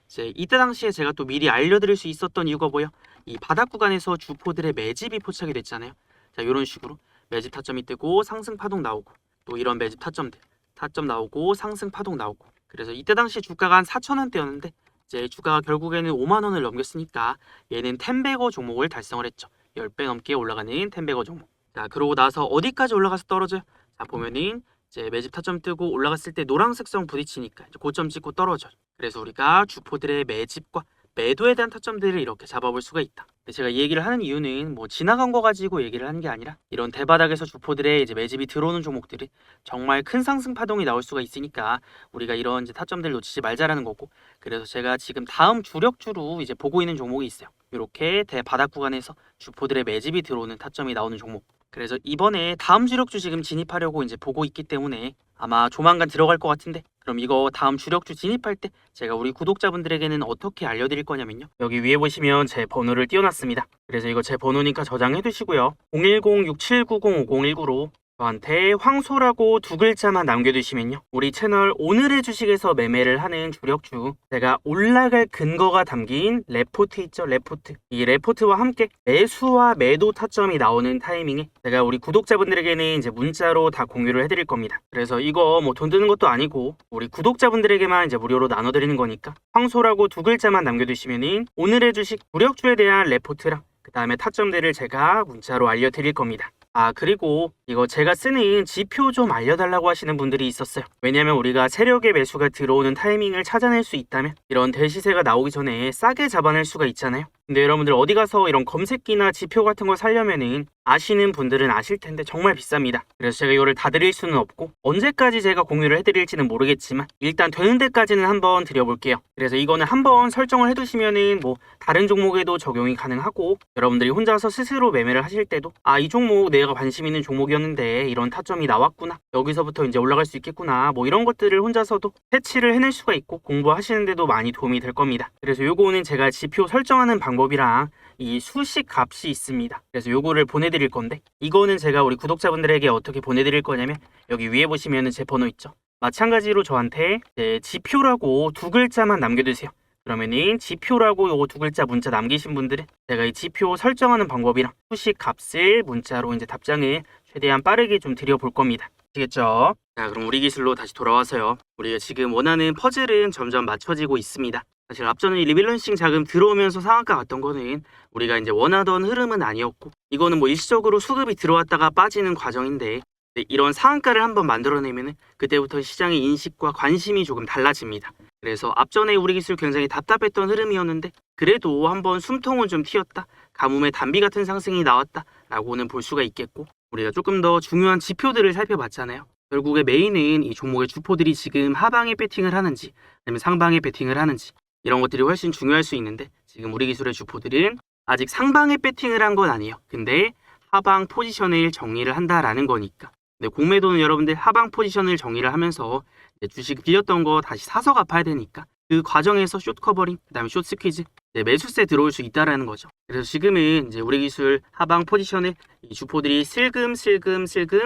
이제 이때 당시에 제가 또 미리 알려드릴 수 있었던 이유가 뭐예요? 이 바닥 구간에서 주포들의 매집이 포착이 됐잖아요. 자, 이런 식으로 매집 타점이 뜨고 상승 파동 나오고, 또 이런 매집 타점들 타점 나오고 상승 파동 나오고. 그래서 이때 당시 주가가 한 4,000원대였는데 이제 주가가 결국에는 5만 원을 넘겼으니까 얘는 텐베거 종목을 달성을 했죠. 10배 넘게 올라가는 텐베거 종목. 자, 그러고 나서 어디까지 올라가서 떨어져요? 자, 보면은 이제 매집 타점 뜨고 올라갔을 때 노란색 선 부딪히니까 이제 고점 찍고 떨어져요. 그래서 우리가 주포들의 매집과 매도에 대한 타점들을 이렇게 잡아볼 수가 있다. 근데 제가 이 얘기를 하는 이유는 지나간 거 가지고 얘기를 하는 게 아니라 이런 대바닥에서 주포들의 이제 매집이 들어오는 종목들이 정말 큰 상승 파동이 나올 수가 있으니까 우리가 이런 이제 타점들 놓치지 말자라는 거고, 그래서 제가 지금 다음 주력주로 이제 보고 있는 종목이 있어요. 이렇게 대바닥 구간에서 주포들의 매집이 들어오는 타점이 나오는 종목. 그래서 이번에 다음 주력주 지금 진입하려고 이제 보고 있기 때문에 아마 조만간 들어갈 것 같은데, 그럼 이거 다음 주력주 진입할 때 제가 우리 구독자분들에게는 어떻게 알려드릴 거냐면요. 여기 위에 보시면 제 번호를 띄워놨습니다. 그래서 이거 제 번호니까 저장해 두시고요. 010-6790-5019로 저한테 황소라고 2글자만 남겨두시면요. 우리 채널 오늘의 주식에서 매매를 하는 주력주, 제가 올라갈 근거가 담긴 레포트 있죠? 레포트. 이 레포트와 함께 매수와 매도 타점이 나오는 타이밍에 제가 우리 구독자분들에게는 이제 문자로 다 공유를 해드릴 겁니다. 그래서 이거 돈 드는 것도 아니고 우리 구독자분들에게만 이제 무료로 나눠드리는 거니까 황소라고 2글자만 남겨두시면은 오늘의 주식 주력주에 대한 레포트랑 그 다음에 타점들을 제가 문자로 알려드릴 겁니다. 그리고 이거 제가 쓰는 지표 좀 알려달라고 하시는 분들이 있었어요. 왜냐면 우리가 세력의 매수가 들어오는 타이밍을 찾아낼 수 있다면 이런 대시세가 나오기 전에 싸게 잡아낼 수가 있잖아요. 근데 여러분들 어디 가서 이런 검색기나 지표 같은 걸 사려면은 아시는 분들은 아실 텐데 정말 비쌉니다. 그래서 제가 이거를 다 드릴 수는 없고 언제까지 제가 공유를 해드릴지는 모르겠지만 일단 되는 데까지는 한번 드려볼게요. 그래서 이거는 한번 설정을 해두시면은 뭐 다른 종목에도 적용이 가능하고 여러분들이 혼자서 스스로 매매를 하실 때도 이 종목 내가 관심 있는 종목이었는데 이런 타점이 나왔구나, 여기서부터 이제 올라갈 수 있겠구나, 뭐 이런 것들을 혼자서도 패치를 해낼 수가 있고 공부하시는데도 많이 도움이 될 겁니다. 그래서 요거는 제가 지표 설정하는 방법이랑 이 수식 값이 있습니다. 그래서 요거를 보내드릴 건데 이거는 제가 우리 구독자분들에게 어떻게 보내드릴 거냐면 여기 위에 보시면은 제 번호 있죠. 마찬가지로 저한테 지표라고 2글자만 남겨두세요. 그러면은 지표라고 요거 2글자 문자 남기신 분들은 제가 이 지표 설정하는 방법이랑 수식 값을 문자로 이제 답장을 최대한 빠르게 좀 드려볼 겁니다. 아시겠죠? 자, 그럼 우리 기술로 다시 돌아와서요. 우리가 지금 원하는 퍼즐은 점점 맞춰지고 있습니다. 사실 앞전에 리밸런싱 자금 들어오면서 상한가 갔던 거는 우리가 이제 원하던 흐름은 아니었고 이거는 뭐 일시적으로 수급이 들어왔다가 빠지는 과정인데 이런 상한가를 한번 만들어내면은 그때부터 시장의 인식과 관심이 조금 달라집니다. 그래서 앞전에 우리 기술 굉장히 답답했던 흐름이었는데 그래도 한번 숨통은 좀 튀었다, 가뭄에 단비 같은 상승이 나왔다 라고는 볼 수가 있겠고 우리가 조금 더 중요한 지표들을 살펴봤잖아요. 결국에 메인은 이 종목의 주포들이 지금 하방에 배팅을 하는지 아니면 상방에 배팅을 하는지 이런 것들이 훨씬 중요할 수 있는데 지금 우리 기술의 주포들은 아직 상방에 배팅을 한 건 아니에요. 근데 하방 포지션을 정리를 한다라는 거니까. 근데 공매도는 여러분들 하방 포지션을 정리를 하면서 주식 빌렸던 거 다시 사서 갚아야 되니까 그 과정에서 숏 커버링, 그다음에 숏 스퀴즈, 매수세 들어올 수 있다라는 거죠. 그래서 지금은 이제 우리 기술 하방 포지션을 이 주포들이 슬금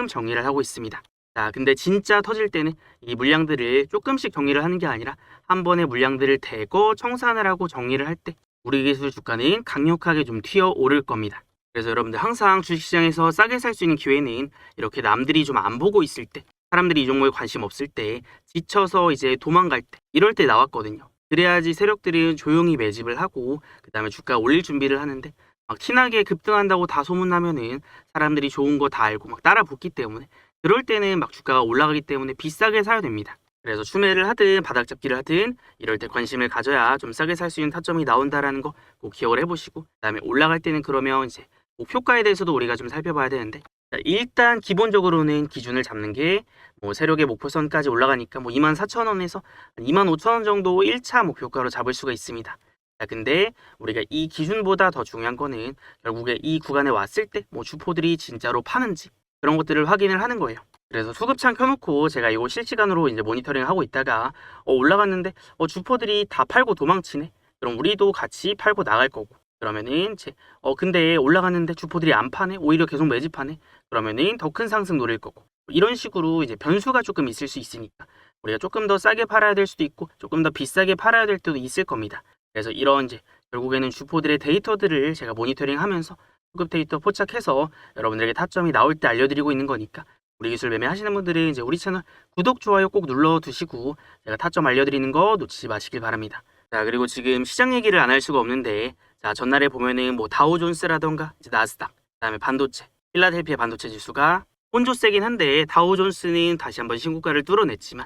정리를 하고 있습니다. 자, 근데 진짜 터질 때는 이 물량들을 조금씩 정리를 하는 게 아니라 한 번에 물량들을 대거 청산을 하고 정리를 할 때 우리 기술 주가는 강력하게 좀 튀어 오를 겁니다. 그래서 여러분들 항상 주식시장에서 싸게 살 수 있는 기회는 이렇게 남들이 좀 안 보고 있을 때, 사람들이 이 종목에 관심 없을 때, 지쳐서 이제 도망갈 때, 이럴 때 나왔거든요. 그래야지 세력들은 조용히 매집을 하고 그 다음에 주가 올릴 준비를 하는데 막 티나게 급등한다고 다 소문나면은 사람들이 좋은 거 다 알고 막 따라 붙기 때문에 그럴 때는 막 주가가 올라가기 때문에 비싸게 사야 됩니다. 그래서 추매를 하든 바닥 잡기를 하든 이럴 때 관심을 가져야 좀 싸게 살 수 있는 타점이 나온다라는 거 꼭 기억을 해보시고 그다음에 올라갈 때는 그러면 이제 목표가에 대해서도 우리가 좀 살펴봐야 되는데 일단 기본적으로는 기준을 잡는 게 뭐 세력의 목표선까지 올라가니까 뭐 24,000원에서 25,000원 정도 1차 목표가로 잡을 수가 있습니다. 자, 근데 우리가 이 기준보다 더 중요한 거는 결국에 이 구간에 왔을 때 뭐 주포들이 진짜로 파는지 그런 것들을 확인을 하는 거예요. 그래서 수급창 켜놓고 제가 이거 실시간으로 이제 모니터링 하고 있다가 올라갔는데 주포들이 다 팔고 도망치네. 그럼 우리도 같이 팔고 나갈 거고. 그러면은 근데 올라갔는데 주포들이 안 파네. 오히려 계속 매집하네. 그러면은 더 큰 상승 노릴 거고. 이런 식으로 이제 변수가 조금 있을 수 있으니까 우리가 조금 더 싸게 팔아야 될 수도 있고 조금 더 비싸게 팔아야 될 때도 있을 겁니다. 그래서 이런 이제 결국에는 주포들의 데이터들을 제가 모니터링하면서 수급 데이터 포착해서 여러분들에게 타점이 나올 때 알려드리고 있는 거니까 우리 기술 매매 하시는 분들은 이제 우리 채널 구독, 좋아요 꼭 눌러두시고 제가 타점 알려드리는 거 놓치지 마시길 바랍니다. 자, 그리고 지금 시장 얘기를 안 할 수가 없는데 자, 전날에 보면은 뭐 다우존스라던가 이제 나스닥, 그다음에 반도체, 필라델피아 반도체 지수가 혼조 세긴 한데 다우존스는 다시 한번 신고가를 뚫어냈지만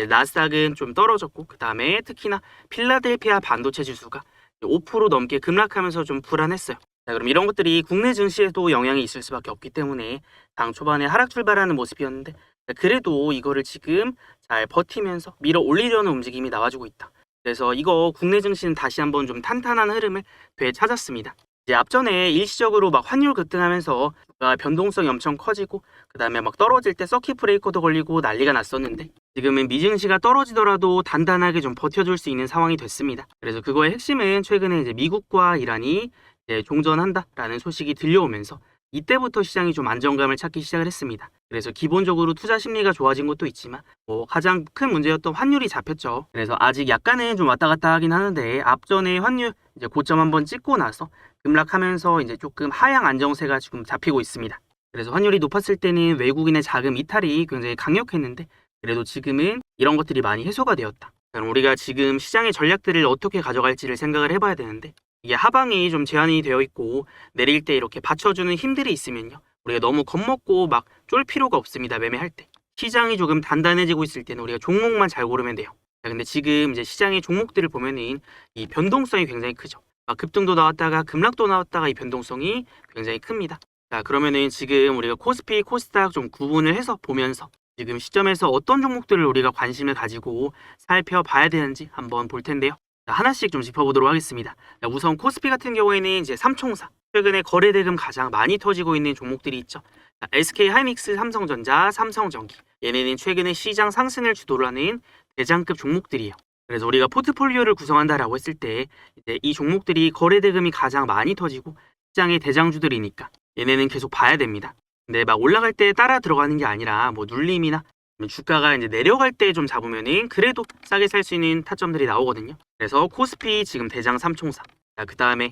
나스닥은 좀 떨어졌고 그다음에 특히나 필라델피아 반도체 지수가 5% 넘게 급락하면서 좀 불안했어요. 자, 그럼 이런 것들이 국내 증시에도 영향이 있을 수밖에 없기 때문에 당 초반에 하락 출발하는 모습이었는데 그래도 이거를 지금 잘 버티면서 밀어 올리려는 움직임이 나와주고 있다. 그래서 이거 국내 증시는 다시 한번 좀 탄탄한 흐름을 되찾았습니다. 이제 앞전에 일시적으로 막 환율 급등하면서 변동성이 엄청 커지고 그 다음에 막 떨어질 때 서킷 브레이커도 걸리고 난리가 났었는데 지금은 미증시가 떨어지더라도 단단하게 좀 버텨줄 수 있는 상황이 됐습니다. 그래서 그거의 핵심은 최근에 이제 미국과 이란이 이제 종전한다라는 소식이 들려오면서 이때부터 시장이 좀 안정감을 찾기 시작을 했습니다. 그래서 기본적으로 투자 심리가 좋아진 것도 있지만 뭐 가장 큰 문제였던 환율이 잡혔죠. 그래서 아직 약간은 좀 왔다 갔다 하긴 하는데 앞전에 환율 이제 고점 한번 찍고 나서 급락하면서 이제 조금 하향 안정세가 지금 잡히고 있습니다. 그래서 환율이 높았을 때는 외국인의 자금 이탈이 굉장히 강력했는데 그래도 지금은 이런 것들이 많이 해소가 되었다. 그럼 우리가 지금 시장의 전략들을 어떻게 가져갈지를 생각을 해봐야 되는데 이게 하방이 좀 제한이 되어 있고 내릴 때 이렇게 받쳐주는 힘들이 있으면요 우리가 너무 겁먹고 막 쫄 필요가 없습니다. 매매할 때. 시장이 조금 단단해지고 있을 때는 우리가 종목만 잘 고르면 돼요. 자, 근데 지금 이제 시장의 종목들을 보면은 이 변동성이 굉장히 크죠. 막 급등도 나왔다가 급락도 나왔다가 이 변동성이 굉장히 큽니다. 자, 그러면은 지금 우리가 코스피, 코스닥 좀 구분을 해서 보면서 지금 시점에서 어떤 종목들을 우리가 관심을 가지고 살펴봐야 되는지 한번 볼 텐데요. 자, 하나씩 좀 짚어보도록 하겠습니다. 자, 우선 코스피 같은 경우에는 이제 삼총사, 최근에 거래대금 가장 많이 터지고 있는 종목들이 있죠. 자, SK하이닉스, 삼성전자, 삼성전기. 얘네는 최근에 시장 상승을 주도를 하는 대장급 종목들이에요. 그래서 우리가 포트폴리오를 구성한다라고 했을 때 이제 이 종목들이 거래대금이 가장 많이 터지고 시장의 대장주들이니까 얘네는 계속 봐야 됩니다. 근데 막 올라갈 때 따라 들어가는 게 아니라 뭐 눌림이나 주가가 이제 내려갈 때 좀 잡으면은 그래도 싸게 살 수 있는 타점들이 나오거든요. 그래서 코스피 지금 대장 삼총사. 자, 그 다음에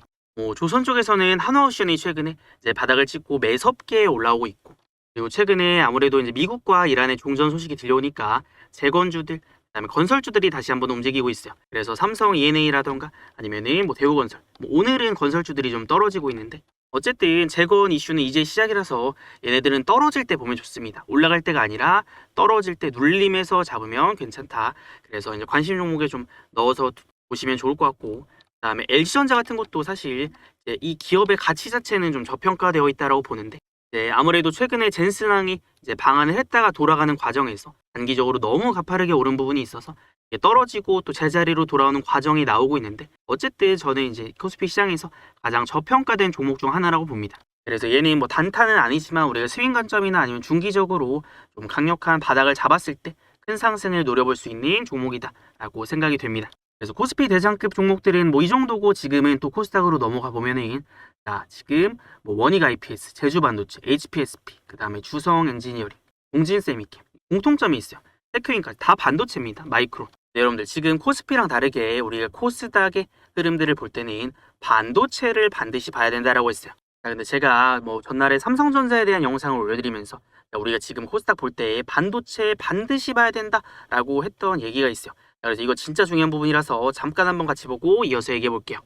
조선 쪽에서는 한화오션이 최근에 이제 바닥을 찍고 매섭게 올라오고 있고, 그리고 최근에 아무래도 이제 미국과 이란의 종전 소식이 들려오니까 재건주들, 그다음에 건설주들이 다시 한번 움직이고 있어요. 그래서 삼성 E&A라던가 아니면은 뭐 대우건설, 뭐 오늘은 건설주들이 좀 떨어지고 있는데 어쨌든 재건 이슈는 이제 시작이라서 얘네들은 떨어질 때 보면 좋습니다. 올라갈 때가 아니라 떨어질 때 눌림에서 잡으면 괜찮다. 그래서 이제 관심 종목에 좀 넣어서 보시면 좋을 것 같고, 그다음에 LG전자 같은 것도 사실 이제 이 기업의 가치 자체는 좀 저평가되어 있다라고 보는데 이제 아무래도 최근에 젠슨항이 이제 방한을 했다가 돌아가는 과정에서 단기적으로 너무 가파르게 오른 부분이 있어서 이게 떨어지고 또 제자리로 돌아오는 과정이 나오고 있는데 어쨌든 저는 이제 코스피 시장에서 가장 저평가된 종목 중 하나라고 봅니다. 그래서 얘는 뭐 단타는 아니지만 우리가 스윙 관점이나 아니면 중기적으로 좀 강력한 바닥을 잡았을 때 큰 상승을 노려볼 수 있는 종목이다라고 생각이 됩니다. 그래서 코스피 대장급 종목들은 뭐 이 정도고 지금은 또 코스닥으로 넘어가 보면은 자, 지금 뭐 원익 IPS, 제주반도체, HPSP, 그 다음에 주성 엔지니어링, 동진세미캠 공통점이 있어요. 테크윈까지 다 반도체입니다. 마이크론. 네, 여러분들 지금 코스피랑 다르게 우리가 코스닥의 흐름들을 볼 때는 반도체를 반드시 봐야 된다라고 했어요. 자, 근데 제가 뭐 전날에 삼성전자에 대한 영상을 올려드리면서 우리가 지금 코스닥 볼 때 반도체 반드시 봐야 된다라고 했던 얘기가 있어요. 그래서 이거 진짜 중요한 부분이라서 잠깐 한번 같이 보고 이어서 얘기해 볼게요.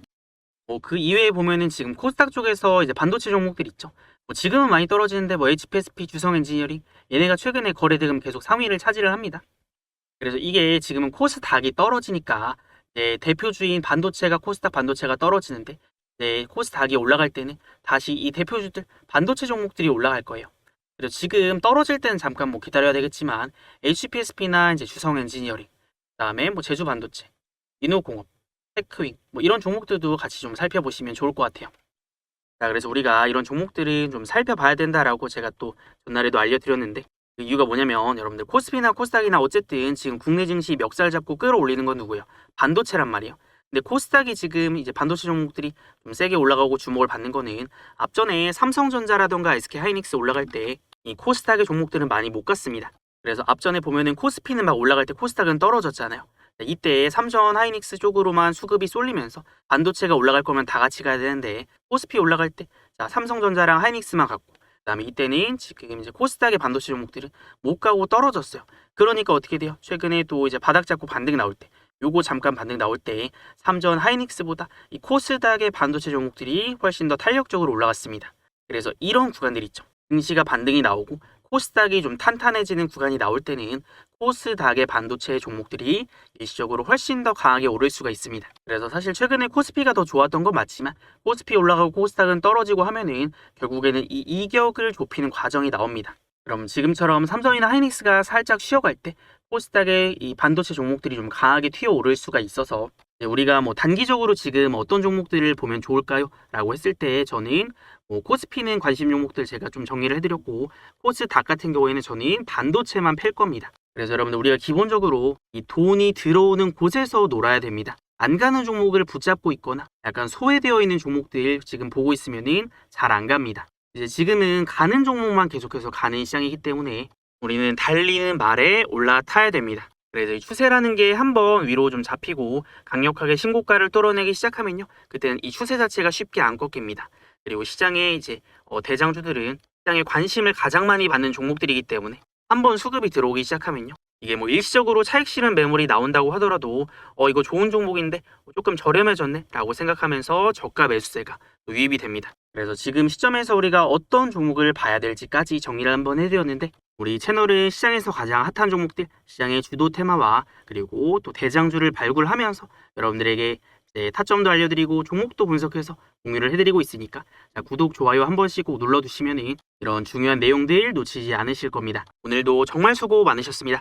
그 이외에 보면은 지금 코스닥 쪽에서 이제 반도체 종목들 있죠. 지금은 많이 떨어지는데 뭐 HPSP, 주성 엔지니어링 얘네가 최근에 거래대금 계속 상위를 차지를 합니다. 그래서 이게 지금은 코스닥이 떨어지니까 대표주인 반도체가 코스닥 반도체가 떨어지는데 코스닥이 올라갈 때는 다시 이 대표주들 반도체 종목들이 올라갈 거예요. 그래서 지금 떨어질 때는 잠깐 뭐 기다려야 되겠지만 HPSP나 이제 주성 엔지니어링, 그다음에 뭐 제주 반도체, 인호공업, 테크윙 뭐 이런 종목들도 같이 좀 살펴보시면 좋을 것 같아요. 자, 그래서 우리가 이런 종목들은 좀 살펴봐야 된다라고 제가 또 전날에도 알려드렸는데 그 이유가 뭐냐면 여러분들 코스피나 코스닥이나 어쨌든 지금 국내 증시 멱살 잡고 끌어올리는 건 누구예요? 반도체란 말이에요. 근데 코스닥이 지금 이제 반도체 종목들이 좀 세게 올라가고 주목을 받는 거는 앞전에 삼성전자라던가 SK하이닉스 올라갈 때 이 코스닥의 종목들은 많이 못 갔습니다. 그래서 앞전에 보면은 코스피는 막 올라갈 때 코스닥은 떨어졌잖아요. 이때 삼성 하이닉스 쪽으로만 수급이 쏠리면서 반도체가 올라갈 거면 다 같이 가야 되는데 코스피 올라갈 때 자, 삼성전자랑 하이닉스만 갔고 그다음에 이때는 지금 이제 코스닥의 반도체 종목들은 못 가고 떨어졌어요. 그러니까 어떻게 돼요? 최근에 또 이제 바닥 잡고 반등 나올 때 요거 잠깐 반등 나올 때 삼전 하이닉스보다 이 코스닥의 반도체 종목들이 훨씬 더 탄력적으로 올라갔습니다. 그래서 이런 구간들 있죠. 증시가 반등이 나오고 코스닥이 좀 탄탄해지는 구간이 나올 때는 코스닥의 반도체 종목들이 일시적으로 훨씬 더 강하게 오를 수가 있습니다. 그래서 사실 최근에 코스피가 더 좋았던 건 맞지만 코스피 올라가고 코스닥은 떨어지고 하면은 결국에는 이 이격을 좁히는 과정이 나옵니다. 그럼 지금처럼 삼성이나 하이닉스가 살짝 쉬어갈 때 코스닥의 이 반도체 종목들이 좀 강하게 튀어오를 수가 있어서 우리가 뭐 단기적으로 지금 어떤 종목들을 보면 좋을까요? 라고 했을 때 저는 코스피는 관심 종목들 제가 좀 정리를 해드렸고 코스닥 같은 경우에는 저는 반도체만 팰 겁니다. 그래서 여러분들 우리가 기본적으로 이 돈이 들어오는 곳에서 놀아야 됩니다. 안 가는 종목을 붙잡고 있거나 약간 소외되어 있는 종목들 지금 보고 있으면은 잘 안 갑니다. 이제 지금은 가는 종목만 계속해서 가는 시장이기 때문에 우리는 달리는 말에 올라타야 됩니다. 그래서 이 추세라는 게 한번 위로 좀 잡히고 강력하게 신고가를 뚫어내기 시작하면요. 그때는 이 추세 자체가 쉽게 안 꺾입니다. 그리고 시장의 이제 대장주들은 시장에 관심을 가장 많이 받는 종목들이기 때문에 한번 수급이 들어오기 시작하면요. 이게 뭐 일시적으로 차익 실현 매물이 나온다고 하더라도 이거 좋은 종목인데 조금 저렴해졌네 라고 생각하면서 저가 매수세가 유입이 됩니다. 그래서 지금 시점에서 우리가 어떤 종목을 봐야 될지까지 정리를 한번 해드렸는데, 우리 채널은 시장에서 가장 핫한 종목들, 시장의 주도 테마와 그리고 또 대장주를 발굴하면서 여러분들에게 타점도 알려드리고 종목도 분석해서 공유를 해드리고 있으니까 구독, 좋아요 한 번씩 꼭 눌러두시면 이런 중요한 내용들 놓치지 않으실 겁니다. 오늘도 정말 수고 많으셨습니다.